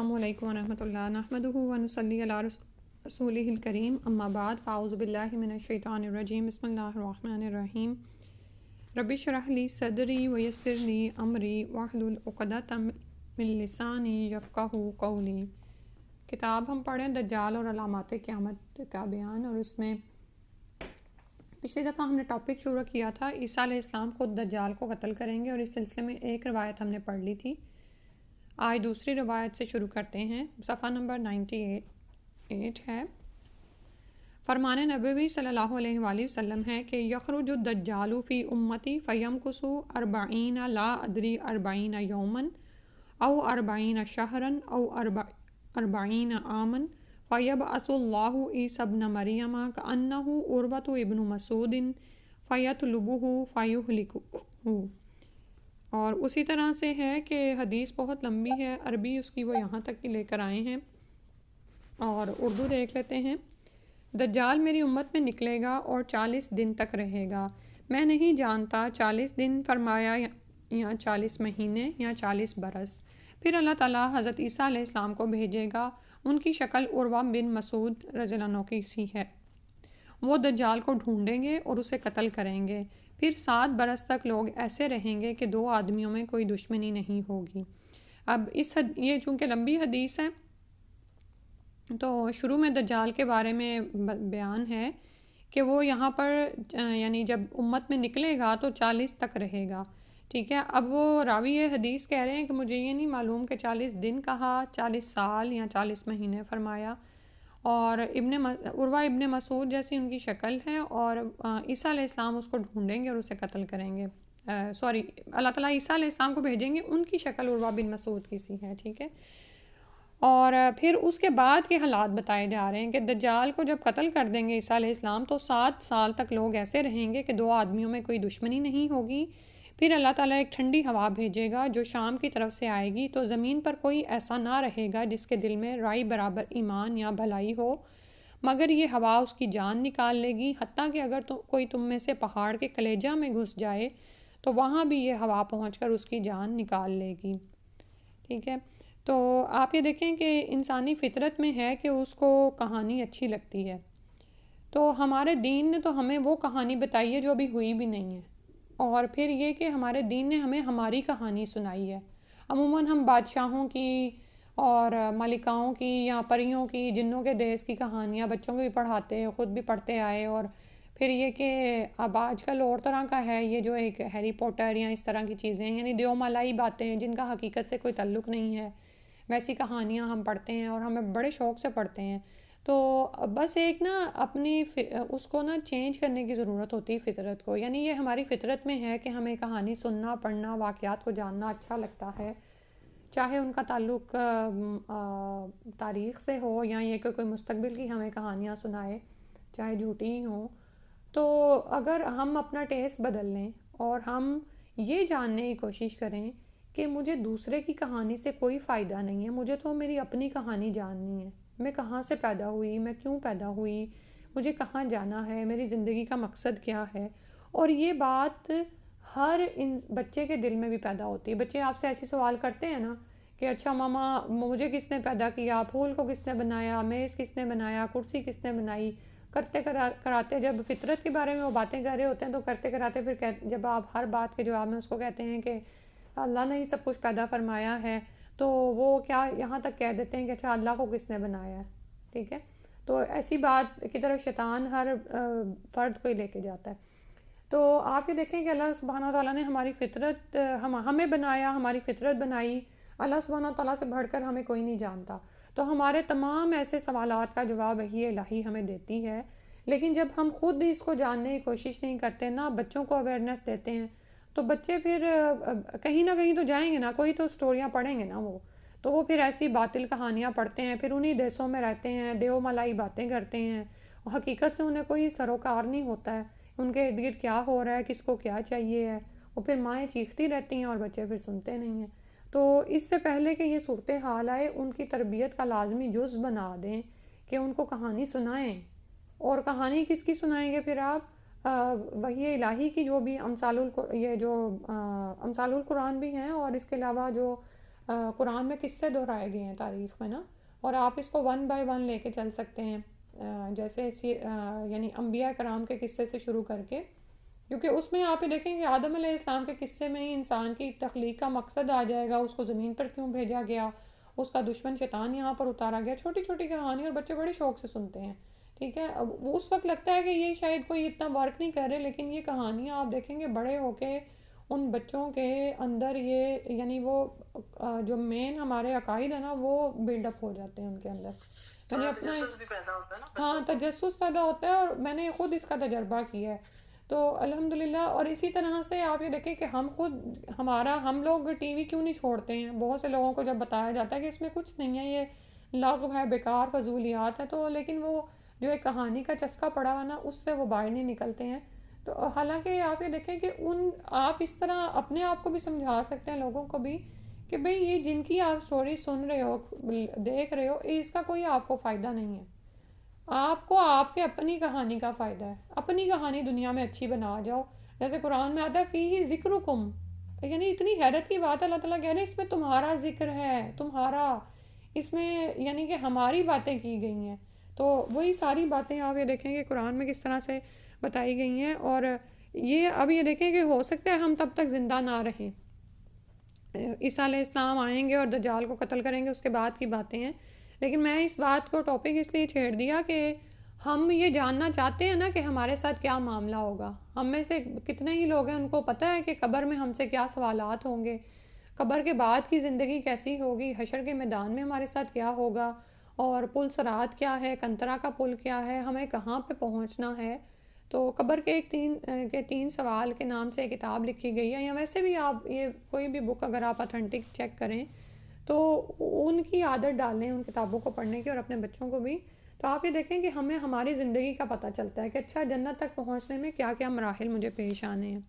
السلام علیکم ورحمۃ اللہ نحمدہ ونصلی علی رسولہ الکریم اما بعد فاعوذ باللہ من الشیطان الرجیم بسم اللہ الرحمن الرحیم رب اشرح لی صدری ویسر لی امری واحلل عقدۃ من لسانی یفقہوا قولی۔ کتاب ہم پڑھیں دجال اور علامات قیامت کا بیان، اور اس میں پچھلی دفعہ ہم نے ٹاپک شروع کیا تھا عیسیٰ علیہ السلام خود دجال کو قتل کریں گے، اور اس سلسلے میں ایک روایت ہم نے پڑھ لی تھی۔ آج دوسری روایت سے شروع کرتے ہیں، صفحہ نمبر 98 ہے۔ فرمان نبوی صلی اللہ علیہ وآلہ وسلم ہے کہ یخرج الدجال فی امتی فیمکث 40 لا ادری 40 یوما او 40 شہرا او 40 عاما فیبعث اللہ عیسی ابن مریم کأنہ عروۃ ابن مسعود فیطلبہ فیہلکہ۔ اور اسی طرح سے ہے کہ حدیث بہت لمبی ہے، عربی اس کی وہ یہاں تک ہی لے کر آئے ہیں، اور اردو دیکھ لیتے ہیں۔ دجال میری امت میں نکلے گا اور 40 دن تک رہے گا، میں نہیں جانتا 40 دن فرمایا یا 40 مہینے یا 40 برس۔ پھر اللہ تعالیٰ حضرت عیسیٰ علیہ السلام کو بھیجے گا، ان کی شکل عروہ بن مسعود رضی اللہ عنہ کی سی ہے۔ وہ دجال کو ڈھونڈیں گے اور اسے قتل کریں گے، پھر 7 برس تک لوگ ایسے رہیں گے کہ 2 آدمیوں میں کوئی دشمنی نہیں ہوگی۔ اب یہ چونکہ لمبی حدیث ہے تو شروع میں دجال کے بارے میں بیان ہے کہ وہ یہاں پر یعنی جب امت میں نکلے گا تو 40 تک رہے گا، ٹھیک ہے۔ اب وہ راوی حدیث کہہ رہے ہیں کہ مجھے یہ نہیں معلوم کہ 40 دن کہا، 40 سال یا 40 مہینے فرمایا، اور عروہ ابن مسعود جیسی ان کی شکل ہے، اور عیسیٰ علیہ السلام اس کو ڈھونڈیں گے اور اسے قتل کریں گے۔ اللہ تعالیٰ عیسیٰ علیہ السلام کو بھیجیں گے، ان کی شکل عروہ بن مسعود کی سی ہے، ٹھیک ہے۔ اور پھر اس کے بعد کے حالات بتائے جا رہے ہیں کہ دجال کو جب قتل کر دیں گے عیسیٰ علیہ السلام تو 7 سال تک لوگ ایسے رہیں گے کہ 2 آدمیوں میں کوئی دشمنی نہیں ہوگی۔ پھر اللہ تعالیٰ ایک ٹھنڈی ہوا بھیجے گا جو شام کی طرف سے آئے گی، تو زمین پر کوئی ایسا نہ رہے گا جس کے دل میں رائی برابر ایمان یا بھلائی ہو، مگر یہ ہوا اس کی جان نکال لے گی، حتیٰ کہ اگر کوئی تم میں سے پہاڑ کے کلیجہ میں گھس جائے تو وہاں بھی یہ ہوا پہنچ کر اس کی جان نکال لے گی، ٹھیک ہے۔ تو آپ یہ دیکھیں کہ انسانی فطرت میں ہے کہ اس کو کہانی اچھی لگتی ہے، تو ہمارے دین نے تو ہمیں وہ کہانی بتائی ہے جو ابھی ہوئی بھی نہیں ہے، اور پھر یہ کہ ہمارے دین نے ہمیں ہماری کہانی سنائی ہے۔ عموماً ہم بادشاہوں کی اور ملکاؤں کی یا پریوں کی، جنوں کے دیس کی کہانیاں بچوں کو بھی پڑھاتے ہیں، خود بھی پڑھتے آئے، اور پھر یہ کہ اب آج کل اور طرح کا ہے یہ جو ایک ہیری پوٹر یا اس طرح کی چیزیں، یعنی دیو مالائی باتیں جن کا حقیقت سے کوئی تعلق نہیں ہے، ویسی کہانیاں ہم پڑھتے ہیں اور ہمیں بڑے شوق سے پڑھتے ہیں۔ تو بس ایک نا اپنی اس کو نا چینج کرنے کی ضرورت ہوتی ہے فطرت کو، یعنی یہ ہماری فطرت میں ہے کہ ہمیں کہانی سننا، پڑھنا، واقعات کو جاننا اچھا لگتا ہے، چاہے ان کا تعلق تاریخ سے ہو یا یہ کہ کوئی مستقبل کی ہمیں کہانیاں سنائے چاہے جھوٹی ہی ہوں۔ تو اگر ہم اپنا ٹیسٹ بدل لیں اور ہم یہ جاننے کی کوشش کریں کہ مجھے دوسرے کی کہانی سے کوئی فائدہ نہیں ہے، مجھے تو میری اپنی کہانی جاننی ہے، میں کہاں سے پیدا ہوئی، میں کیوں پیدا ہوئی، مجھے کہاں جانا ہے، میری زندگی کا مقصد کیا ہے، اور یہ بات ہر بچے کے دل میں بھی پیدا ہوتی ہے۔ بچے آپ سے ایسی سوال کرتے ہیں نا کہ اچھا ماما مجھے کس نے پیدا کیا، پھول کو کس نے بنایا، میز کس نے بنایا، کرسی کس نے بنائی، کرتے کراتے جب فطرت کے بارے میں وہ باتیں کر رہے ہوتے ہیں تو کرتے کراتے پھر جب آپ ہر بات کے جواب میں اس کو کہتے ہیں کہ اللہ نے ہی سب کچھ پیدا فرمایا ہے، تو وہ کیا یہاں تک کہہ دیتے ہیں کہ اچھا اللہ کو کس نے بنایا ہے، ٹھیک ہے۔ تو ایسی بات کی طرف شیطان ہر فرد کو ہی لے کے جاتا ہے۔ تو آپ یہ دیکھیں کہ اللہ سبحانہ وتعالیٰ نے ہماری فطرت ہمیں بنایا، ہماری فطرت بنائی، اللہ سبحانہ وتعالیٰ سے بڑھ کر ہمیں کوئی نہیں جانتا، تو ہمارے تمام ایسے سوالات کا جواب وحی الہی ہمیں دیتی ہے، لیکن جب ہم خود اس کو جاننے کی کوشش نہیں کرتے، نہ بچوں کو اویئرنیس دیتے ہیں، تو بچے پھر کہیں نہ کہیں تو جائیں گے نا، کوئی تو سٹوریاں پڑھیں گے نا، وہ پھر ایسی باطل کہانیاں پڑھتے ہیں، پھر انہی دیسوں میں رہتے ہیں، دیو ملائی باتیں کرتے ہیں، اور حقیقت سے انہیں کوئی سروکار نہیں ہوتا ہے، ان کے ارد گرد کیا ہو رہا ہے، کس کو کیا چاہیے ہے، وہ پھر مائیں چیختی رہتی ہیں اور بچے پھر سنتے نہیں ہیں۔ تو اس سے پہلے کہ یہ صورتحال آئے، ان کی تربیت کا لازمی جز بنا دیں کہ ان کو کہانی سنائیں، اور کہانی کس کی سنائیں گے پھر آپ؟ وحی الہی کی، جو بھی امثال القرآن بھی ہیں، اور اس کے علاوہ جو قرآن میں قصے دہرائے گئے ہیں تاریخ میں نا، اور آپ اس کو ون بائی ون لے کے چل سکتے ہیں، جیسے یعنی انبیاء کرام کے قصے سے شروع کر کے، کیونکہ اس میں آپ یہ دیکھیں کہ آدم علیہ السلام کے قصے میں ہی انسان کی تخلیق کا مقصد آ جائے گا، اس کو زمین پر کیوں بھیجا گیا، اس کا دشمن شیطان یہاں پر اتارا گیا، چھوٹی چھوٹی کہانی، اور بچے بڑے شوق سے سنتے ہیں، ٹھیک ہے۔ اب وہ اس وقت لگتا ہے کہ یہ شاید کوئی اتنا ورک نہیں کر رہے، لیکن یہ کہانیاں آپ دیکھیں گے بڑے ہو کے ان بچوں کے اندر یہ یعنی وہ جو مین ہمارے عقائد ہیں نا وہ بلڈ اپ ہو جاتے ہیں ان کے اندر، یعنی اپنا تجسس بھی پیدا ہوتا ہے نا ہاں بچوں کو. تجسس پیدا ہوتا ہے، اور میں نے خود اس کا تجربہ کیا ہے تو الحمدللہ۔ اور اسی طرح سے آپ یہ دیکھیں کہ ہم لوگ ٹی وی کیوں نہیں چھوڑتے ہیں، بہت سے لوگوں کو جب بتایا جاتا ہے کہ اس میں کچھ نہیں ہے، یہ لغو ہے، بیکار فضولیات ہے، تو لیکن وہ جو ایک کہانی کا چسکا پڑا ہوا نا اس سے وہ باہر نہیں نکلتے ہیں۔ تو حالانکہ آپ یہ دیکھیں کہ آپ اس طرح اپنے آپ کو بھی سمجھا سکتے ہیں لوگوں کو بھی کہ بھئی یہ جن کی آپ سٹوری سن رہے ہو، دیکھ رہے ہو، اس کا کوئی آپ کو فائدہ نہیں ہے، آپ کو آپ کے اپنی کہانی کا فائدہ ہے، اپنی کہانی دنیا میں اچھی بنا جاؤ، جیسے قرآن میں آتا ہے فیہ ذکرکم، یعنی اتنی حیرت کی بات ہے، اللہ تعالیٰ کہہ رہے ہیں اس میں تمہارا ذکر ہے، تمہارا، اس میں یعنی کہ ہماری باتیں کی گئی ہیں، تو وہی ساری باتیں آپ یہ دیکھیں کہ قرآن میں کس طرح سے بتائی گئی ہیں۔ اور یہ اب یہ دیکھیں کہ ہو سکتا ہے ہم تب تک زندہ نہ رہیں، عیسیٰ علیہ السلام آئیں گے اور دجال کو قتل کریں گے، اس کے بعد کی باتیں ہیں، لیکن میں اس بات کو ٹاپک اس لیے چھیڑ دیا کہ ہم یہ جاننا چاہتے ہیں نا کہ ہمارے ساتھ کیا معاملہ ہوگا، ہم میں سے کتنے ہی لوگ ہیں ان کو پتہ ہے کہ قبر میں ہم سے کیا سوالات ہوں گے، قبر کے بعد کی زندگی کیسی ہوگی، حشر کے میدان میں ہمارے ساتھ کیا ہوگا، اور پل صراط کیا ہے، کنترا کا پل کیا ہے، ہمیں کہاں پہ پہنچنا ہے۔ تو قبر کے تین سوال کے نام سے ایک کتاب لکھی گئی ہے، یا ویسے بھی آپ یہ کوئی بھی بک اگر آپ اتھینٹک چیک کریں تو ان کی عادت ڈالیں ان کتابوں کو پڑھنے کی، اور اپنے بچوں کو بھی، تو آپ یہ دیکھیں کہ ہمیں ہماری زندگی کا پتہ چلتا ہے کہ اچھا جنت تک پہنچنے میں کیا کیا مراحل مجھے پیش آنے ہیں،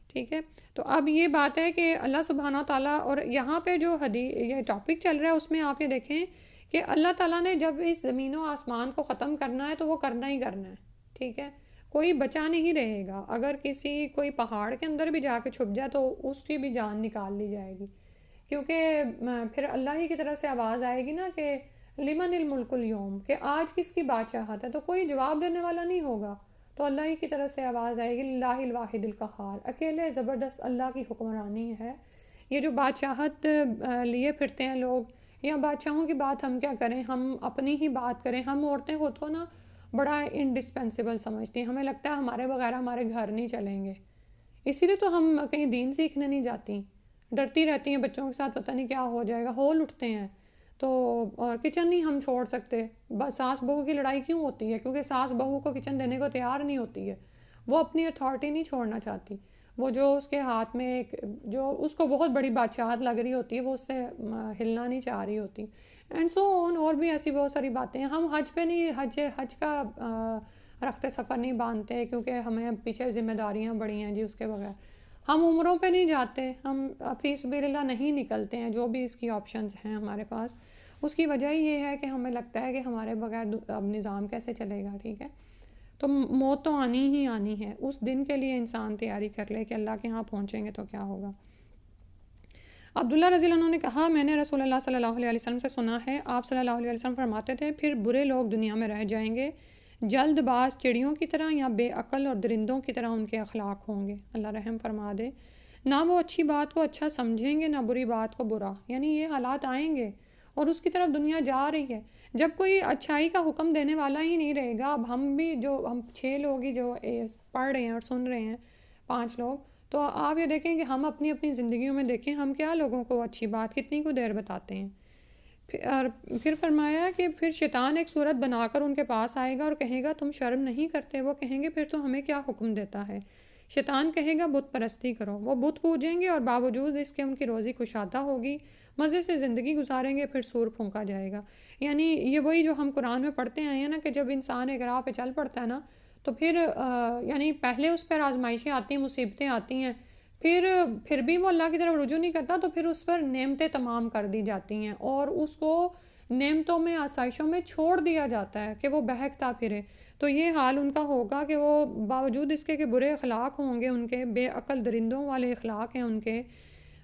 ٹھیک ہے۔ تو اب یہ بات ہے کہ اللہ سبحانہ و تعالیٰ، اور یہاں پہ جو یہ ٹاپک چل رہا ہے اس میں آپ یہ دیکھیں کہ اللہ تعالیٰ نے جب اس زمین و آسمان کو ختم کرنا ہے تو وہ کرنا ہی کرنا ہے، ٹھیک ہے، کوئی بچا نہیں رہے گا، اگر کوئی پہاڑ کے اندر بھی جا کے چھپ جائے تو اس کی بھی جان نکال لی جائے گی، کیونکہ پھر اللہ ہی کی طرف سے آواز آئے گی نا کہ لمن الملک اليوم، کہ آج کس کی بادشاہت ہے، تو کوئی جواب دینے والا نہیں ہوگا، تو اللہ ہی کی طرف سے آواز آئے گی للہ الواحد القہار، اکیلے زبردست اللہ کی حکمرانی ہے۔ یہ جو بادشاہت لیے پھرتے ہیں لوگ، یا بادشاہوں کی بات ہم کیا کریں، ہم اپنی ہی بات کریں، ہم عورتیں خود کو نا بڑا انڈسپینسیبل سمجھتی ہیں، ہمیں لگتا ہے ہمارے بغیر ہمارے گھر نہیں چلیں گے، اسی لیے تو ہم کہیں دین سیکھنے نہیں جاتی، ڈرتی رہتی ہیں بچوں کے ساتھ، پتہ نہیں کیا ہو جائے گا، ہول اٹھتے ہیں، تو اور کچن نہیں ہم چھوڑ سکتے، بس ساس بہو کی لڑائی کیوں ہوتی ہے، کیونکہ ساس بہو کو کچن دینے کو تیار نہیں ہوتی ہے، وہ اپنی اتھارٹی نہیں چھوڑنا چاہتی، وہ جو اس کے ہاتھ میں جو اس کو بہت بڑی بادشاہت لگ رہی ہوتی ہے وہ اس سے ہلنا نہیں چاہ رہی ہوتی، اینڈ سو آن، اور بھی ایسی بہت ساری باتیں ہیں۔ ہم حج پہ نہیں، حج کا رخت سفر نہیں باندھتے کیونکہ ہمیں پیچھے ذمہ داریاں بڑی ہیں جی، اس کے بغیر ہم عمروں پہ نہیں جاتے، ہم فی سبیل اللہ نہیں نکلتے ہیں، جو بھی اس کی آپشنز ہیں ہمارے پاس، اس کی وجہ یہ ہے کہ ہمیں لگتا ہے کہ ہمارے بغیر اب نظام کیسے چلے گا، ٹھیک ہے۔ تو موت تو آنی ہی آنی ہے، اس دن کے لیے انسان تیاری کر لے کہ اللہ کے ہاں پہنچیں گے تو کیا ہوگا۔ عبداللہ رضی اللہ عنہ نے کہا میں نے رسول اللہ صلی اللہ علیہ وسلم سے سنا ہے، آپ صلی اللہ علیہ وسلم فرماتے تھے پھر برے لوگ دنیا میں رہ جائیں گے، جلد باز چڑیوں کی طرح یا بے عقل اور درندوں کی طرح ان کے اخلاق ہوں گے، اللہ رحم فرما دے، نہ وہ اچھی بات کو اچھا سمجھیں گے نہ بری بات کو برا، یعنی یہ حالات آئیں گے اور اس کی طرف دنیا جا رہی ہے، جب کوئی اچھائی کا حکم دینے والا ہی نہیں رہے گا۔ اب ہم بھی جو ہم 6 لوگ ہی جو پڑھ رہے ہیں اور سن رہے ہیں، 5 لوگ، تو آپ یہ دیکھیں کہ ہم اپنی اپنی زندگیوں میں دیکھیں ہم کیا لوگوں کو اچھی بات کتنی کو دیر بتاتے ہیں۔ اور پھر فرمایا کہ پھر شیطان ایک صورت بنا کر ان کے پاس آئے گا اور کہے گا تم شرم نہیں کرتے، وہ کہیں گے پھر تو ہمیں کیا حکم دیتا ہے، شیطان کہے گا بت پرستی کرو، وہ بت پوجیں گے اور باوجود اس کے ان کی روزی کشادہ ہوگی، مزے سے زندگی گزاریں گے، پھر سور پھونکا جائے گا۔ یعنی یہ وہی جو ہم قرآن میں پڑھتے آئے ہیں نا کہ جب انسان ایک راہ پہ چل پڑتا ہے نا تو پھر یعنی پہلے اس پر آزمائشیں آتی ہیں، مصیبتیں آتی ہیں، پھر بھی وہ اللہ کی طرف رجوع نہیں کرتا تو پھر اس پر نعمتیں تمام کر دی جاتی ہیں اور اس کو نعمتوں میں آسائشوں میں چھوڑ دیا جاتا ہے کہ وہ بہکتا پھرے۔ تو یہ حال ان کا ہوگا کہ وہ باوجود اس کے کہ برے اخلاق ہوں گے، ان کے بے عقل درندوں والے اخلاق ہیں ان کے،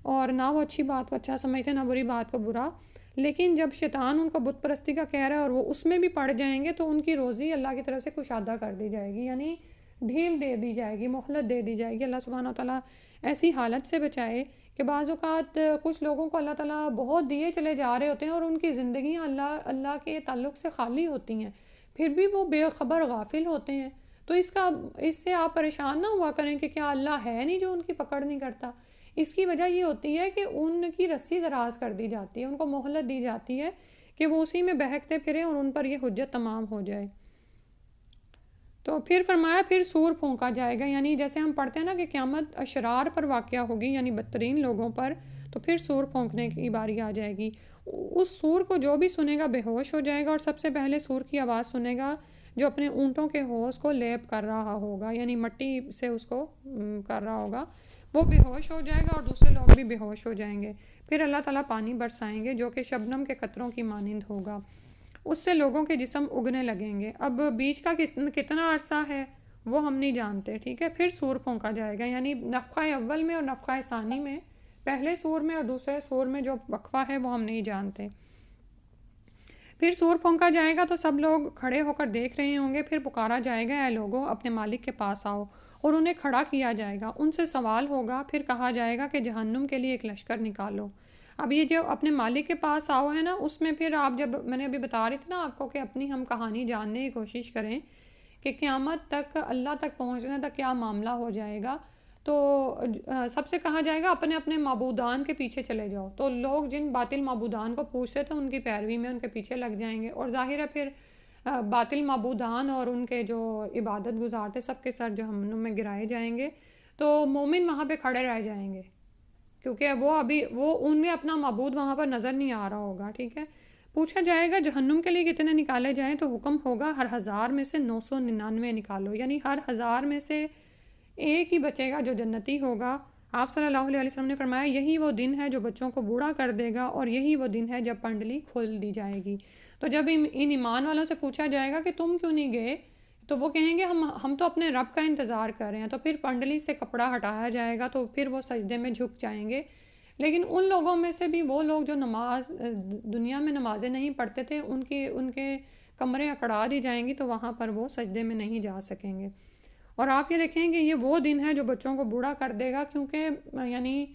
اور نہ وہ اچھی بات کو اچھا سمجھتے نہ بری بات کو برا. لیکن جب شیطان ان کو بت پرستی کا کہہ رہا ہے اور وہ اس میں بھی پڑ جائیں گے تو ان کی روزی اللہ کی طرف سے کشادہ کر دی جائے گی، یعنی ڈھیل دے دی جائے گی، مہلت دے دی جائے گی. اللہ سبحانہ و تعالیٰ ایسی حالت سے بچائے کہ بعض اوقات کچھ لوگوں کو اللہ تعالیٰ بہت دیے چلے جا رہے ہوتے ہیں اور ان کی زندگیاں اللہ کے تعلق سے خالی ہوتی ہیں، پھر بھی وہ بے خبر غافل ہوتے ہیں. تو اس سے آپ پریشان نہ ہوا کریں کہ کیا اللہ ہے نہیں جو ان کی پکڑ نہیں کرتا. اس کی وجہ یہ ہوتی ہے کہ ان کی رسی دراز کر دی جاتی ہے، ان کو مہلت دی جاتی ہے کہ وہ اسی میں بہکتے پھریں اور ان پر یہ حجت تمام ہو جائے. تو پھر فرمایا پھر سور پھونکا جائے گا، یعنی جیسے ہم پڑھتے ہیں نا کہ قیامت اشرار پر واقعہ ہوگی، یعنی بدترین لوگوں پر، تو پھر سور پھونکنے کی باری آ جائے گی. اس سور کو جو بھی سنے گا بے ہوش ہو جائے گا، اور سب سے پہلے سور کی آواز سنے گا جو اپنے اونٹوں کے ہوش کو لیپ کر رہا ہوگا، یعنی مٹی سے اس کو کر رہا ہوگا، وہ بے ہوش ہو جائے گا اور دوسرے لوگ بھی بے ہوش ہو جائیں گے. پھر اللہ تعالیٰ پانی برسائیں گے جو کہ شبنم کے قطروں کی مانند ہوگا، اس سے لوگوں کے جسم اگنے لگیں گے. اب بیچ کا کتنا عرصہ ہے وہ ہم نہیں جانتے، ٹھیک ہے. پھر سور پھونکا جائے گا، یعنی نفخہ اول میں اور نفخہ ثانی میں، پہلے سور میں اور دوسرے سور میں جو وقفہ ہے وہ ہم نہیں جانتے. پھر سور پھونکا جائے گا تو سب لوگ کھڑے ہو کر دیکھ رہے ہوں گے. پھر پکارا جائے گا اے لوگو اپنے مالک کے پاس آؤ، اور انہیں کھڑا کیا جائے گا. ان سے سوال ہوگا، پھر کہا جائے گا کہ جہنم کے لیے ایک لشکر نکالو. اب یہ جو اپنے مالک کے پاس آؤ ہے نا، اس میں پھر آپ جب میں نے ابھی بتا رہی تھی نا آپ کو کہ اپنی ہم کہانی جاننے کی کوشش کریں کہ قیامت تک اللہ تک پہنچنے تک کیا معاملہ ہو جائے گا. تو سب سے کہا جائے گا اپنے اپنے معبودان کے پیچھے چلے جاؤ. تو لوگ جن باطل معبودان کو پوچھتے تھے ان کی پیروی میں ان کے پیچھے لگ جائیں گے، اور ظاہر ہے پھر باطل معبودان اور ان کے جو عبادت گزار تھے سب کے سر جہنم میں گرائے جائیں گے. تو مومن وہاں پہ کھڑے رہ جائیں گے کیونکہ وہ ان میں اپنا معبود وہاں پر نظر نہیں آ رہا ہوگا، ٹھیک ہے. پوچھا جائے گا جہنم کے لیے کتنے نکالے جائیں، تو حکم ہوگا ہر 1000 میں سے 999 نکالو، یعنی ہر 1000 میں سے ایک ہی بچے گا جو جنتی ہوگا. آپ صلی اللہ علیہ وسلم نے فرمایا یہی وہ دن ہے جو بچوں کو بوڑھا کر دے گا، اور یہی وہ دن ہے جب پنڈلی کھول دی جائے گی. تو جب ان ایمان والوں سے پوچھا جائے گا کہ تم کیوں نہیں گئے، تو وہ کہیں گے ہم تو اپنے رب کا انتظار کر رہے ہیں. تو پھر پنڈلی سے کپڑا ہٹایا جائے گا تو پھر وہ سجدے میں جھک جائیں گے. لیکن ان لوگوں میں سے بھی وہ لوگ جو دنیا میں نمازیں نہیں پڑھتے تھے ان کے کمرے اکڑا دی جائیں گی، تو وہاں پر وہ سجدے میں نہیں جا سکیں گے. اور آپ یہ دیکھیں کہ یہ وہ دن ہے جو بچوں کو بوڑھا کر دے گا، کیونکہ یعنی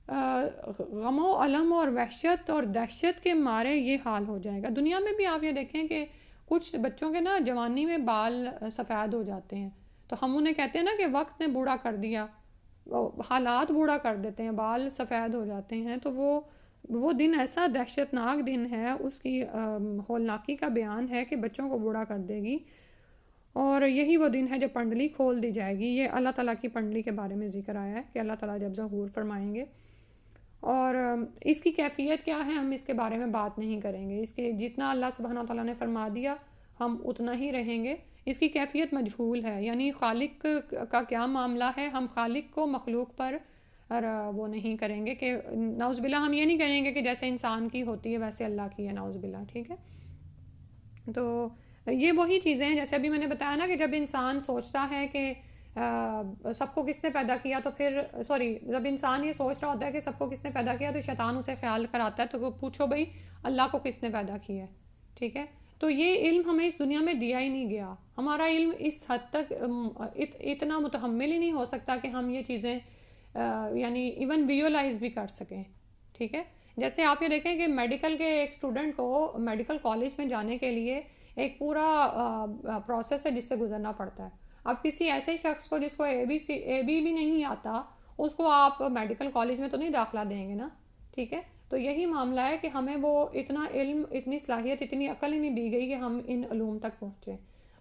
غم و الم اور وحشت اور دہشت کے مارے یہ حال ہو جائے گا. دنیا میں بھی آپ یہ دیکھیں کہ کچھ بچوں کے نا جوانی میں بال سفید ہو جاتے ہیں، تو ہم انہیں کہتے ہیں نا کہ وقت نے بوڑھا کر دیا، حالات بوڑھا کر دیتے ہیں، بال سفید ہو جاتے ہیں. تو وہ دن ایسا دہشت ناک دن ہے، اس کی ہولناکی کا بیان ہے کہ بچوں کو بوڑھا کر دے گی. اور یہی وہ دن ہے جب پنڈلی کھول دی جائے گی. یہ اللہ تعالیٰ کی پنڈلی کے بارے میں ذکر آیا ہے کہ اللہ تعالیٰ جب ظہور فرمائیں گے. اور اس کی کیفیت کیا ہے ہم اس کے بارے میں بات نہیں کریں گے. اس کے جتنا اللہ سبحانہ تعالیٰ نے فرما دیا ہم اتنا ہی رہیں گے. اس کی کیفیت مجہول ہے، یعنی خالق کا کیا معاملہ ہے، ہم خالق کو مخلوق پر وہ نہیں کریں گے کہ نعوذ باللہ ہم یہ نہیں کریں گے کہ جیسے انسان کی ہوتی ہے ویسے اللہ کی ہے، نعوذ باللہ، ٹھیک ہے. تو یہ وہی چیزیں ہیں جیسے ابھی میں نے بتایا نا کہ جب انسان سوچتا ہے کہ سب کو کس نے پیدا کیا، تو پھر جب انسان یہ سوچ رہا ہوتا ہے کہ سب کو کس نے پیدا کیا، تو شیطان اسے خیال کراتا ہے تو پوچھو بھئی اللہ کو کس نے پیدا کیا ہے، ٹھیک ہے. تو یہ علم ہمیں اس دنیا میں دیا ہی نہیں گیا. ہمارا علم اس حد تک اتنا متحمل ہی نہیں ہو سکتا کہ ہم یہ چیزیں یعنی ایون ویژولائز بھی کر سکیں، ٹھیک ہے. جیسے آپ یہ دیکھیں کہ میڈیکل کے ایک اسٹوڈنٹ کو میڈیکل کالج میں جانے کے لیے ایک پورا پروسیس ہے جس سے گزرنا پڑتا ہے. اب کسی ایسے شخص کو جس کو اے بی بھی نہیں آتا، اس کو آپ میڈیکل کالج میں تو نہیں داخلہ دیں گے نا، ٹھیک ہے. تو یہی معاملہ ہے کہ ہمیں وہ اتنا علم، اتنی صلاحیت، اتنی عقل ہی نہیں دی گئی کہ ہم ان علوم تک پہنچیں.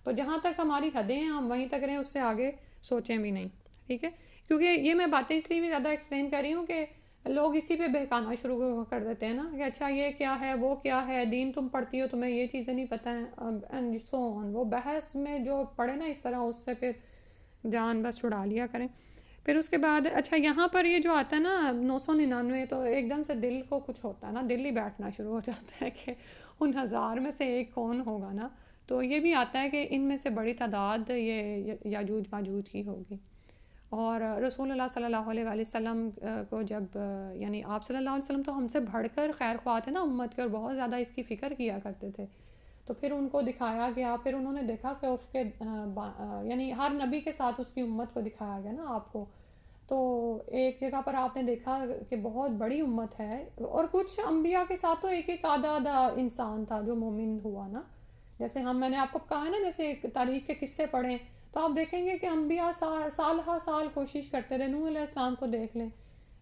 تو جہاں تک ہماری حدیں ہیں ہم وہیں تک رہیں، اس سے آگے سوچیں بھی نہیں، ٹھیک ہے. کیونکہ یہ میں باتیں اس لیے بھی زیادہ ایکسپلین کر رہی ہوں کہ لوگ اسی پہ بہکانا شروع کر دیتے ہیں نا کہ اچھا یہ کیا ہے، وہ کیا ہے، دین تم پڑھتی ہو تمہیں یہ چیزیں نہیں پتہ ہیں، اینڈ سو آن. وہ بحث میں جو پڑھے نا اس طرح، اس سے پھر جان بس چھڑا لیا کریں. پھر اس کے بعد اچھا یہاں پر یہ جو آتا ہے نا 999، تو ایک دم سے دل کو کچھ ہوتا ہے نا، دل ہی بیٹھنا شروع ہو جاتا ہے کہ ان 1000 میں سے ایک کون ہوگا نا. تو یہ بھی آتا ہے کہ ان میں سے بڑی تعداد یہ یاجوج ماجوج کی ہوگی. اور رسول اللہ صلی اللہ علیہ وآلہ وسلم کو جب یعنی آپ صلی اللہ علیہ وسلم تو ہم سے بڑھ کر خیر خواہ تھے نا امت کے، اور بہت زیادہ اس کی فکر کیا کرتے تھے. تو پھر ان کو دکھایا گیا، پھر انہوں نے دیکھا کہ اس کے یعنی ہر نبی کے ساتھ اس کی امت کو دکھایا گیا نا آپ کو. تو ایک جگہ پر آپ نے دیکھا کہ بہت بڑی امت ہے، اور کچھ انبیاء کے ساتھ تو ایک ایک آدھا آدھا انسان تھا جو مومن ہوا نا. جیسے میں نے آپ کو کہا ہے نا، جیسے ایک تاریخ کے قصے پڑھیں تو آپ دیکھیں گے کہ انبیاء سال ہر سال کوشش کرتے رہے. نوح علیہ السلام کو دیکھ لیں،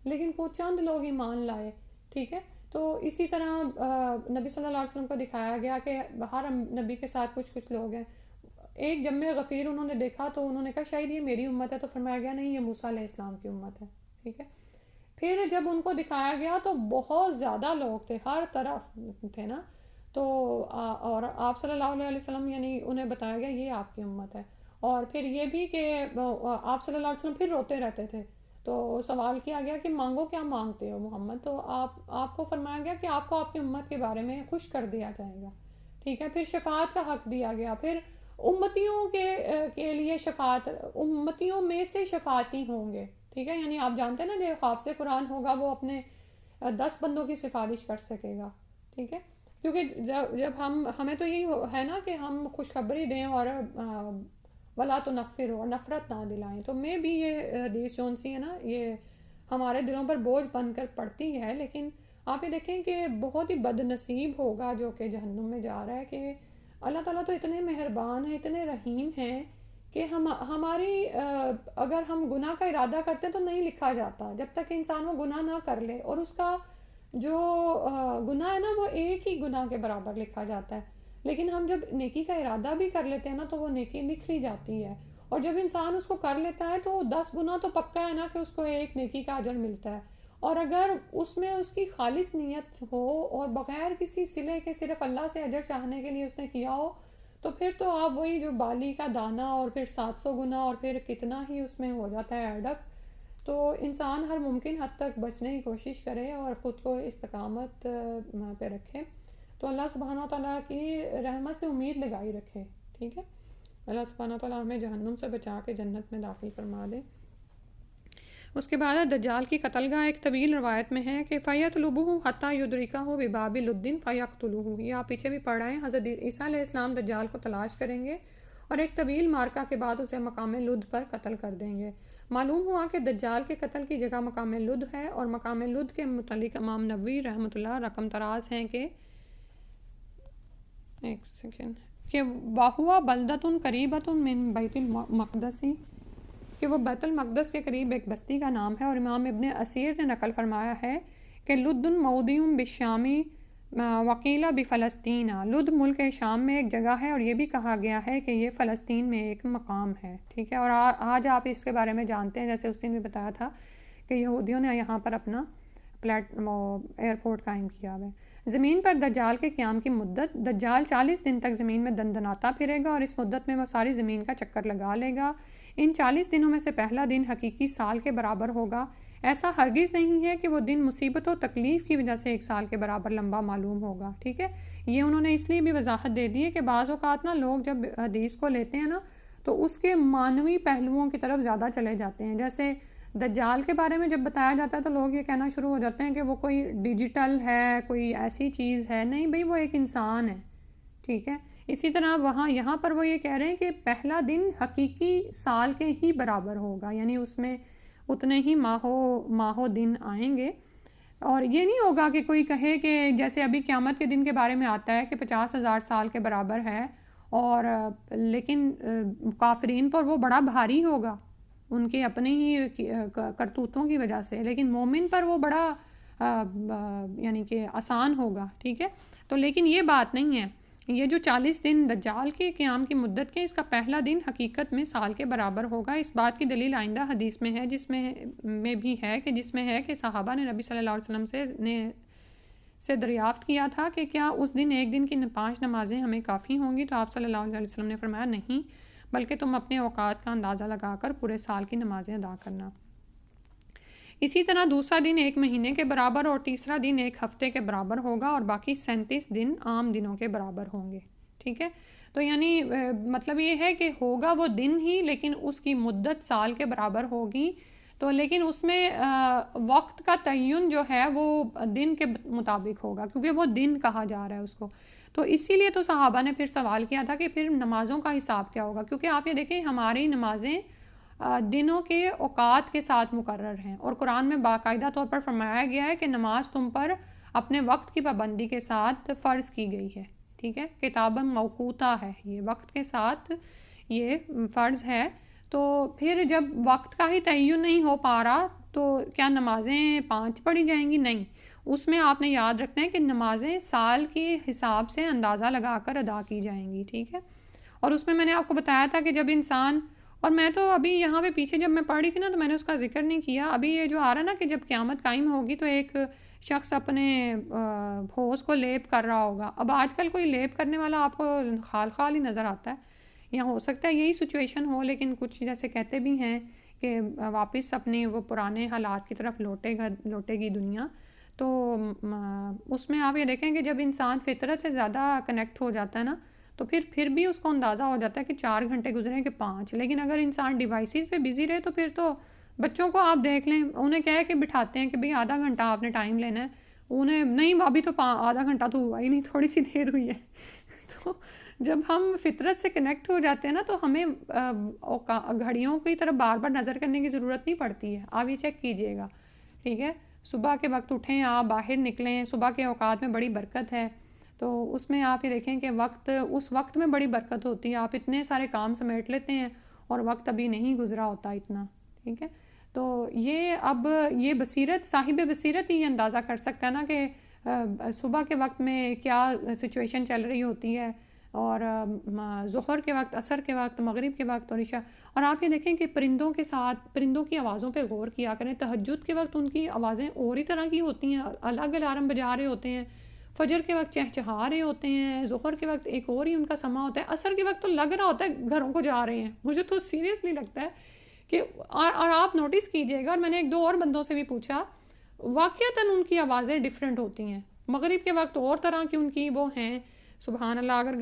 لیکن وہ چند لوگ ایمان لائے. ٹھیک ہے، تو اسی طرح نبی صلی اللہ علیہ وسلم کو دکھایا گیا کہ ہر نبی کے ساتھ کچھ لوگ ہیں. ایک جمع غفیر انہوں نے دیکھا تو انہوں نے کہا شاید یہ میری امت ہے، تو فرمایا گیا نہیں، یہ موسیٰ علیہ السلام کی امت ہے. ٹھیک ہے، پھر جب ان کو دکھایا گیا تو بہت زیادہ لوگ تھے، ہر طرف تھے نا. تو اور آپ صلی اللہ علیہ وسلم یعنی انہیں بتایا گیا یہ آپ کی امت ہے. اور پھر یہ بھی کہ آپ صلی اللہ علیہ وسلم پھر روتے رہتے تھے. تو سوال کیا گیا کہ مانگو، کیا مانگتے ہو محمد؟ تو آپ کو فرمایا گیا کہ آپ کو آپ کی امت کے بارے میں خوش کر دیا جائے گا. ٹھیک ہے، پھر شفاعت کا حق دیا گیا. پھر امتیوں کے لیے شفاعت، امتیوں میں سے شفاعتی ہوں گے. ٹھیک ہے، یعنی آپ جانتے ہیں نا جو حافظ قرآن ہوگا وہ اپنے 10 بندوں کی سفارش کر سکے گا. ٹھیک ہے، کیونکہ جب ہمیں تو یہی ہے نا کہ ہم خوشخبری دیں اور ولا تنفر ہو، نفرت نہ دلائیں. تو میں بھی یہ حدیث جون سی ہے نا، یہ ہمارے دلوں پر بوجھ بن کر پڑتی ہے. لیکن آپ یہ دیکھیں کہ بہت ہی بد نصیب ہوگا جو کہ جہنم میں جا رہا ہے. کہ اللہ تعالیٰ تو اتنے مہربان ہیں، اتنے رحیم ہیں کہ ہماری اگر ہم گناہ کا ارادہ کرتے ہیں تو نہیں لکھا جاتا جب تک انسان وہ گناہ نہ کر لے. اور اس کا جو گناہ ہے نا وہ ایک ہی گناہ کے برابر لکھا جاتا ہے. لیکن ہم جب نیکی کا ارادہ بھی کر لیتے ہیں نا تو وہ نیکی لکھ لی جاتی ہے. اور جب انسان اس کو کر لیتا ہے تو 10 گناہ تو پکا ہے نا کہ اس کو ایک نیکی کا اجر ملتا ہے. اور اگر اس میں اس کی خالص نیت ہو اور بغیر کسی صلے کے صرف اللہ سے اجر چاہنے کے لیے اس نے کیا ہو، تو پھر تو آپ وہی جو بالی کا دانہ اور پھر 700 گنا اور پھر کتنا ہی اس میں ہو جاتا ہے ایڈ اپ. تو انسان ہر ممکن حد تک بچنے کی کوشش کرے اور خود کو استقامت پہ رکھے. تو اللہ سبحانہ و تعالیٰ کی رحمت سے امید لگائی رکھے. ٹھیک ہے، اللہ سبحانہ و تعالیٰ ہمیں جہنم سے بچا کے جنت میں داخل فرما دے. اس کے بعد دجال کی قتل گاہ ایک طویل روایت میں ہے کہ فَيَطْلُبُهُ حَتَّى يُدْرِكَهُ بِبَابِ لُدٍّ فَيَقْتُلُهُ. یہ آپ پیچھے بھی پڑھ رہے ہیں، حضرت عیسیٰ علیہ السلام دجال کو تلاش کریں گے اور ایک طویل مارکہ کے بعد اسے مقام لد پر قتل کر دیں گے. معلوم ہوا کہ دجال کے قتل کی جگہ مقام لد ہے. اور مقام لد کے متعلق امام نووی رحمۃ اللہ رقم تراز ہیں کہ ایک سیکنڈ کہ واہوا بلدتن قریبتن من بیت المقدسی، کہ وہ بیت المقدس کے قریب ایک بستی کا نام ہے. اور امام ابن اسیر نے نقل فرمایا ہے کہ لد موضع بالشامی وقیلہ بفلسطین، لد ملک شام میں ایک جگہ ہے اور یہ بھی کہا گیا ہے کہ یہ فلسطین میں ایک مقام ہے. ٹھیک ہے، اور آج آپ اس کے بارے میں جانتے ہیں، جیسے اس دن بھی بتایا تھا کہ یہودیوں نے یہاں پر اپنا ایئرپورٹ قائم کیا ہوا ہے. زمین پر دجال کے قیام کی مدت، دجال 40 دن تک زمین میں دندناتا پھرے گا اور اس مدت میں وہ ساری زمین کا چکر لگا لے گا. ان 40 دنوں میں سے پہلا دن حقیقی سال کے برابر ہوگا. ایسا ہرگز نہیں ہے کہ وہ دن مصیبت و تکلیف کی وجہ سے ایک سال کے برابر لمبا معلوم ہوگا. ٹھیک ہے، یہ انہوں نے اس لیے بھی وضاحت دے دی ہے کہ بعض اوقات نا لوگ جب حدیث کو لیتے ہیں نا تو اس کے معنوی پہلوؤں کی طرف زیادہ چلے جاتے ہیں. جیسے دجال کے بارے میں جب بتایا جاتا ہے تو لوگ یہ کہنا شروع ہو جاتے ہیں کہ وہ کوئی ڈیجیٹل ہے، کوئی ایسی چیز ہے. نہیں بھئی، وہ ایک انسان ہے. ٹھیک ہے، اسی طرح یہاں پر وہ یہ کہہ رہے ہیں کہ پہلا دن حقیقی سال کے ہی برابر ہوگا، یعنی اس میں اتنے ہی ماہ و دن آئیں گے. اور یہ نہیں ہوگا کہ کوئی کہے کہ جیسے ابھی قیامت کے دن کے بارے میں آتا ہے کہ 50,000 سال کے برابر ہے، اور لیکن کافرین پر وہ بڑا بھاری ہوگا ان کے اپنے ہی کرتوتوں کی وجہ سے، لیکن مومن پر وہ بڑا یعنی کہ آسان ہوگا. ٹھیک ہے، تو لیکن یہ بات نہیں ہے. یہ جو 40 دن دجال کے قیام کی مدت کے، اس کا پہلا دن حقیقت میں سال کے برابر ہوگا. اس بات کی دلیل آئندہ حدیث میں ہے، جس میں بھی ہے کہ صحابہ نے نبی صلی اللہ علیہ وسلم سے دریافت کیا تھا کہ کیا اس دن ایک دن کی 5 نمازیں ہمیں کافی ہوں گی؟ تو آپ صلی اللہ علیہ وسلم نے فرمایا نہیں، بلکہ تم اپنے اوقات کا اندازہ لگا کر پورے سال کی نمازیں ادا کرنا. اسی طرح دوسرا دن 1 مہینے کے برابر اور تیسرا دن 1 ہفتے کے برابر ہوگا اور باقی 37 دن عام دنوں کے برابر ہوں گے. ٹھیک ہے. تو یعنی مطلب یہ ہے کہ ہوگا وہ دن ہی، لیکن اس کی مدت سال کے برابر ہوگی. تو لیکن اس میں وقت کا تعین جو ہے وہ دن کے مطابق ہوگا، کیونکہ وہ دن کہا جا رہا ہے اس کو. تو اسی لیے تو صحابہ نے پھر سوال کیا تھا کہ پھر نمازوں کا حساب کیا ہوگا، کیونکہ آپ یہ دیکھیں ہماری نمازیں دنوں کے اوقات کے ساتھ مقرر ہیں، اور قرآن میں باقاعدہ طور پر فرمایا گیا ہے کہ نماز تم پر اپنے وقت کی پابندی کے ساتھ فرض کی گئی ہے. ٹھیک ہے، کتاباً موقوتا ہے، یہ وقت کے ساتھ یہ فرض ہے. تو پھر جب وقت کا ہی تعین نہیں ہو پا رہا تو کیا نمازیں 5 پڑھی جائیں گی؟ نہیں. اس میں آپ نے یاد رکھنا ہے کہ نمازیں سال کے حساب سے اندازہ لگا کر ادا کی جائیں گی. ٹھیک ہے. اور اس میں نے آپ کو بتایا تھا کہ جب انسان، اور میں تو ابھی یہاں پہ پیچھے جب میں پڑھ رہی تھی نا تو میں نے اس کا ذکر نہیں کیا. ابھی یہ جو آ رہا نا کہ جب قیامت قائم ہوگی تو ایک شخص اپنے ہوش کو لیپ کر رہا ہوگا. اب آج کل کوئی لیپ کرنے والا آپ کو خال خال ہی نظر آتا ہے، یا ہو سکتا ہے یہی سچویشن ہو، لیکن کچھ جیسے کہتے بھی ہیں کہ واپس اپنے وہ پرانے حالات کی طرف لوٹے گی دنیا. تو اس میں آپ یہ دیکھیں کہ جب انسان فطرت سے زیادہ کنیکٹ ہو جاتا ہے نا تو پھر بھی اس کو اندازہ ہو جاتا ہے کہ 4 گھنٹے گزرے کہ 5. لیکن اگر انسان ڈیوائسز پہ بزی رہے تو پھر تو بچوں کو آپ دیکھ لیں، انہیں کہہ کے بٹھاتے ہیں کہ بھئی آدھا گھنٹہ آپ نے ٹائم لینا ہے، انہیں نہیں ابھی تو آدھا گھنٹہ تو ہوا ہی نہیں، تھوڑی سی دیر ہوئی ہے. تو جب ہم فطرت سے کنیکٹ ہو جاتے ہیں نا تو ہمیں گھڑیوں کی طرف بار بار نظر کرنے کی ضرورت نہیں پڑتی ہے. آپ یہ چیک کیجئے گا. ٹھیک ہے. صبح کے وقت اٹھیں، آپ باہر نکلیں، صبح کے اوقات میں بڑی برکت ہے. تو اس میں آپ یہ دیکھیں کہ اس وقت میں بڑی برکت ہوتی ہے. آپ اتنے سارے کام سمیٹ لیتے ہیں اور وقت ابھی نہیں گزرا ہوتا اتنا. ٹھیک ہے. تو یہ بصیرت، صاحب بصیرت ہی اندازہ کر سکتا ہے نا کہ صبح کے وقت میں کیا سچویشن چل رہی ہوتی ہے، اور ظہر کے وقت، عصر کے وقت، مغرب کے وقت اور عشاء. اور آپ یہ دیکھیں کہ پرندوں کی آوازوں پہ غور کیا کریں. تہجد کے وقت ان کی آوازیں اور ہی طرح کی ہوتی ہیں، الگ الارم بجا رہے ہوتے ہیں. فجر کے وقت چہچہا رہے ہوتے ہیں، ظہر کے وقت ایک اور ہی ان کا سما ہوتا ہے، عصر کے وقت تو لگ رہا ہوتا ہے گھروں کو جا رہے ہیں. مجھے تو سیریسلی لگتا ہے کہ اور آپ نوٹس کیجئے گا، اور میں نے 1-2 اور بندوں سے بھی پوچھا، واقعتاً ان کی آوازیں ڈیفرنٹ ہوتی ہیں. مغرب کے وقت اور طرح کی ان کی وہ ہیں. سبحان اللہ. اگر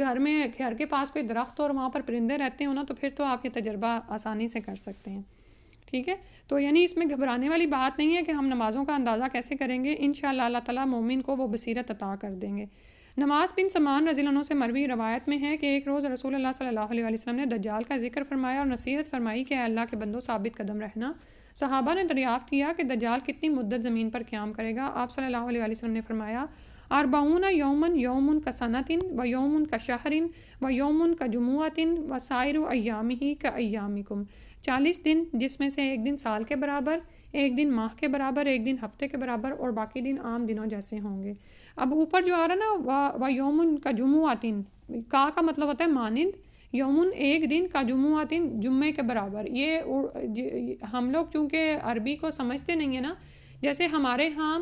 گھر کے پاس کوئی درخت اور وہاں پر پرندے رہتے ہوں نا تو پھر تو آپ یہ تجربہ آسانی سے کر سکتے ہیں. ٹھیک ہے. تو یعنی اس میں گھبرانے والی بات نہیں ہے کہ ہم نمازوں کا اندازہ کیسے کریں گے. انشاءاللہ اللہ تعالیٰ مومن کو وہ بصیرت عطا کر دیں گے. نواز بن سمان رضی اللہ عنہ سے مروی روایت میں ہے کہ ایک روز رسول اللہ صلی اللہ علیہ وسلم نے دجال کا ذکر فرمایا اور نصیحت فرمائی کہ اے اللہ کے بندوں ثابت قدم رہنا. صحابہ نے دریافت کیا کہ دجال کتنی مدت زمین پر قیام کرے گا. آپ صلی اللہ علیہ وسلم نے فرمایا 40 یومن یومن کا سنتن و یومن کا شہرن و یومن کا جمعتن و سائر ایامہ کا ایامکم. 40 دن جس میں سے ایک دن سال کے برابر، ایک دن ماہ کے برابر، ایک دن ہفتے کے برابر، اور باقی دن عام دنوں جیسے ہوں گے. اب اوپر جو آ رہا نا و یومن کا جمعتن، کا مطلب ہوتا ہے مانند، یومن ایک دن کا جمعتن جمعے کے برابر. یہ ہم لوگ چونکہ عربی کو سمجھتے نہیں ہیں نا، جیسے ہمارے ہاں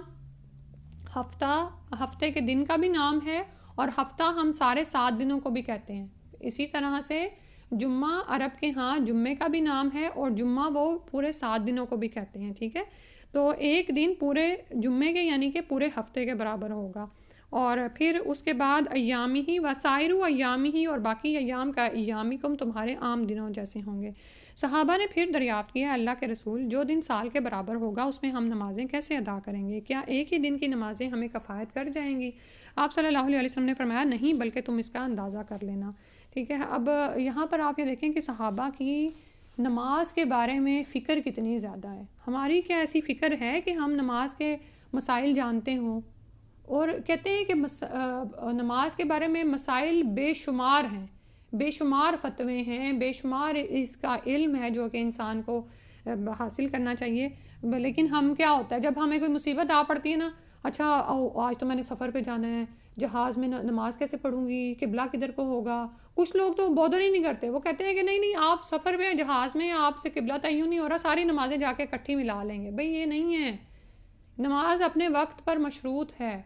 ہفتے کے دن کا بھی نام ہے، اور ہفتہ ہم سارے 7 دنوں کو بھی کہتے ہیں. اسی طرح سے جمعہ عرب کے ہاں جمعے کا بھی نام ہے، اور جمعہ وہ پورے 7 دنوں کو بھی کہتے ہیں. ٹھیک ہے. تو ایک دن پورے جمعے کے یعنی کہ پورے ہفتے کے برابر ہوگا. اور پھر اس کے بعد ایامی ہی وسائر ایامی ہی، اور باقی ایام کا ایامکم تمہارے عام دنوں جیسے ہوں گے. صحابہ نے پھر دریافت کیا اللہ کے رسول، جو دن سال کے برابر ہوگا اس میں ہم نمازیں کیسے ادا کریں گے؟ کیا ایک ہی دن کی نمازیں ہمیں کفایت کر جائیں گی؟ آپ صلی اللہ علیہ وسلم نے فرمایا نہیں، بلکہ تم اس کا اندازہ کر لینا. ٹھیک ہے. اب یہاں پر آپ یہ دیکھیں کہ صحابہ کی نماز کے بارے میں فکر کتنی زیادہ ہے. ہماری کیا ایسی فکر ہے کہ ہم نماز کے مسائل جانتے ہوں؟ اور کہتے ہیں کہ نماز کے بارے میں مسائل بے شمار ہیں، بے شمار فتوے ہیں، بے شمار اس کا علم ہے جو کہ انسان کو حاصل کرنا چاہیے. لیکن ہم کیا ہوتا ہے جب ہمیں کوئی مصیبت آ پڑتی ہے نا، اچھا آج تو میں نے سفر پہ جانا ہے، جہاز میں نماز کیسے پڑھوں گی، قبلہ کدھر کو ہوگا. کچھ لوگ تو بودر ہی نہیں کرتے، وہ کہتے ہیں کہ نہیں آپ سفر پہ ہیں، جہاز میں آپ سے قبلہ تعین نہیں ہو رہا، ساری نمازیں جا کے اکٹھی ملا لیں گے. بھئی یہ نہیں ہے. نماز اپنے وقت پر مشروط ہے.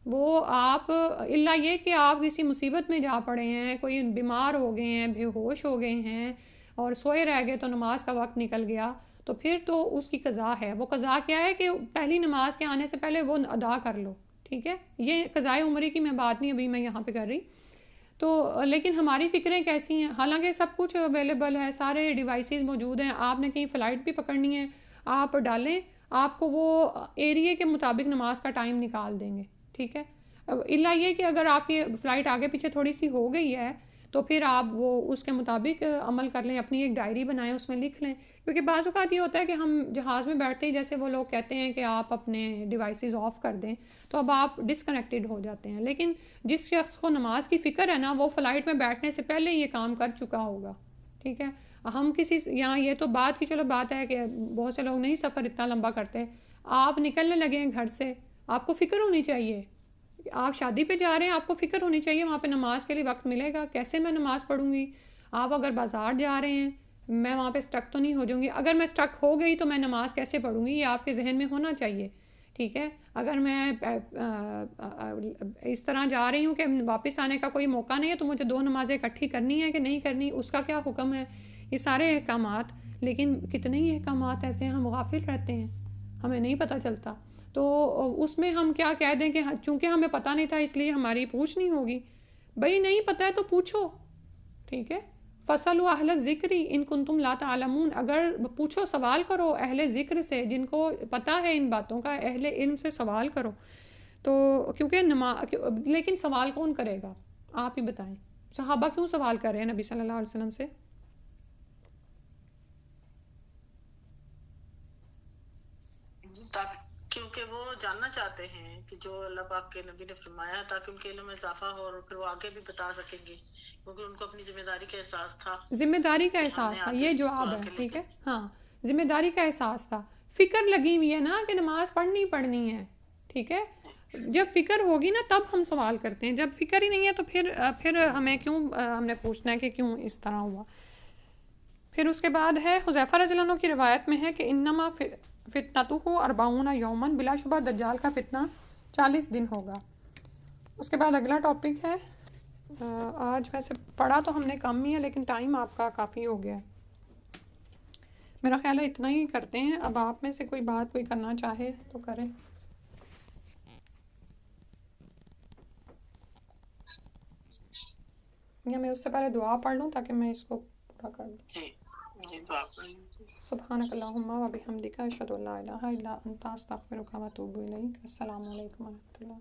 وہ آپ الا یہ کہ آپ کسی مصیبت میں جا پڑے ہیں، کوئی بیمار ہو گئے ہیں، بے ہوش ہو گئے ہیں اور سوئے رہ گئے تو نماز کا وقت نکل گیا، تو پھر تو اس کی قضا ہے. وہ قضا کیا ہے کہ پہلی نماز کے آنے سے پہلے وہ ادا کر لو. ٹھیک ہے. یہ قضائے عمری کی میں بات نہیں ابھی میں یہاں پہ کر رہی. تو لیکن ہماری فکریں کیسی ہیں، حالانکہ سب کچھ اویلیبل ہے، سارے ڈیوائسز موجود ہیں، آپ نے کہیں فلائٹ بھی پکڑنی ہے آپ ڈالیں، آپ کو وہ ایریے کے مطابق نماز کا ٹائم نکال دیں گے، ٹھیک ہے. الا یہ کہ اگر آپ کی فلائٹ آگے پیچھے تھوڑی سی ہو گئی ہے تو پھر آپ وہ اس کے مطابق عمل کر لیں، اپنی ایک ڈائری بنائیں، اس میں لکھ لیں. کیونکہ بعض اوقات یہ ہوتا ہے کہ ہم جہاز میں بیٹھتے ہی جیسے وہ لوگ کہتے ہیں کہ آپ اپنے ڈیوائسز آف کر دیں تو اب آپ ڈسکنیکٹڈ ہو جاتے ہیں. لیکن جس شخص کو نماز کی فکر ہے نا، وہ فلائٹ میں بیٹھنے سے پہلے یہ کام کر چکا ہوگا، ٹھیک ہے. ہم کسی یہاں یہ تو بات کی چلو بات ہے کہ بہت سے لوگ نہیں سفر اتنا لمبا کرتے، آپ نکلنے لگے ہیں گھر سے، آپ کو فکر ہونی چاہیے. آپ شادی پہ جا رہے ہیں، آپ کو فکر ہونی چاہیے وہاں پہ نماز کے لیے وقت ملے گا، کیسے میں نماز پڑھوں گی. آپ اگر بازار جا رہے ہیں، میں وہاں پہ اسٹک تو نہیں ہو جاؤں گی، اگر میں اسٹک ہو گئی تو میں نماز کیسے پڑھوں گی، یہ آپ کے ذہن میں ہونا چاہیے، ٹھیک ہے. اگر میں اس طرح جا رہی ہوں کہ واپس آنے کا کوئی موقع نہیں ہے تو مجھے 2 نمازیں اکٹھی کرنی ہے کہ نہیں کرنی، اس کا کیا حکم ہے، یہ سارے احکامات. لیکن کتنے ہی احکامات ایسے ہیں ہم غافل رہتے ہیں، ہمیں نہیں پتہ چلتا. تو اس میں ہم کیا کہہ دیں کہ چونکہ ہمیں پتہ نہیں تھا اس لیے ہماری پوچھ نہیں ہوگی. بھئی نہیں پتہ ہے تو پوچھو، ٹھیک ہے. فَاسْأَلُوا أَهْلَ الذِّكْرِ إِن كُنتُمْ لَا تَعْلَمُونَ، اگر پوچھو، سوال کرو اہل ذکر سے، جن کو پتہ ہے ان باتوں کا، اہل علم سے سوال کرو. تو کیونکہ لیکن سوال کون کرے گا، آپ ہی بتائیں. صحابہ کیوں سوال کر رہے ہیں نبی صلی اللہ علیہ وسلم سے؟ کیونکہ وہ جاننا چاہتے ہیں کہ جو اللہ پاک کے نبی نے فرمایا، تاکہ ان کے علم میں اضافہ ہو اور پھر وہ آگے بھی بتا سکیں گے، کیونکہ ان کو اپنی ذمہ داری کا احساس تھا، ذمہ داری کا کہ ہم نے احساس تھا، آگے یہ اس چیز کو جواب ہے، آگے لے ٹھیک کے. ہے. ہاں، ذمہ داری کا احساس تھا، فکر لگی ہوئی ہے نا کہ نماز پڑھنی ہے، ٹھیک ہے. جب فکر ہوگی نا تب ہم سوال کرتے ہیں، جب فکر ہی نہیں ہے تو پھر ہمیں کیوں ہم نے پوچھنا ہے کہ کیوں اس طرح ہوا. پھر اس کے بعد ہے حذیفہ رضی اللہ عنہ کی روایت میں ہے کہ انما فتنتہ 40 یوما، بلا شبہ دجال کا فتنہ 40 دن ہوگا. اس کے بعد اگلا ٹاپک ہے، آج ویسے پڑھا تو ہم نے کم ہی ہے لیکن ٹائم آپ کا کافی ہو گیا ہے، میرا خیال ہے اتنا ہی کرتے ہیں. اب آپ میں سے کوئی بات کوئی کرنا چاہے تو کریں، یا میں اس سے پہلے دعا پڑھ لوں تاکہ میں اس کو پورا کر دوں. جی باپ. سبحانک اللہم و بحمدک، اشہد ان لا الہ الا انت، استغفرک و اتوب الیک. السلام علیکم و رحمۃ اللہ.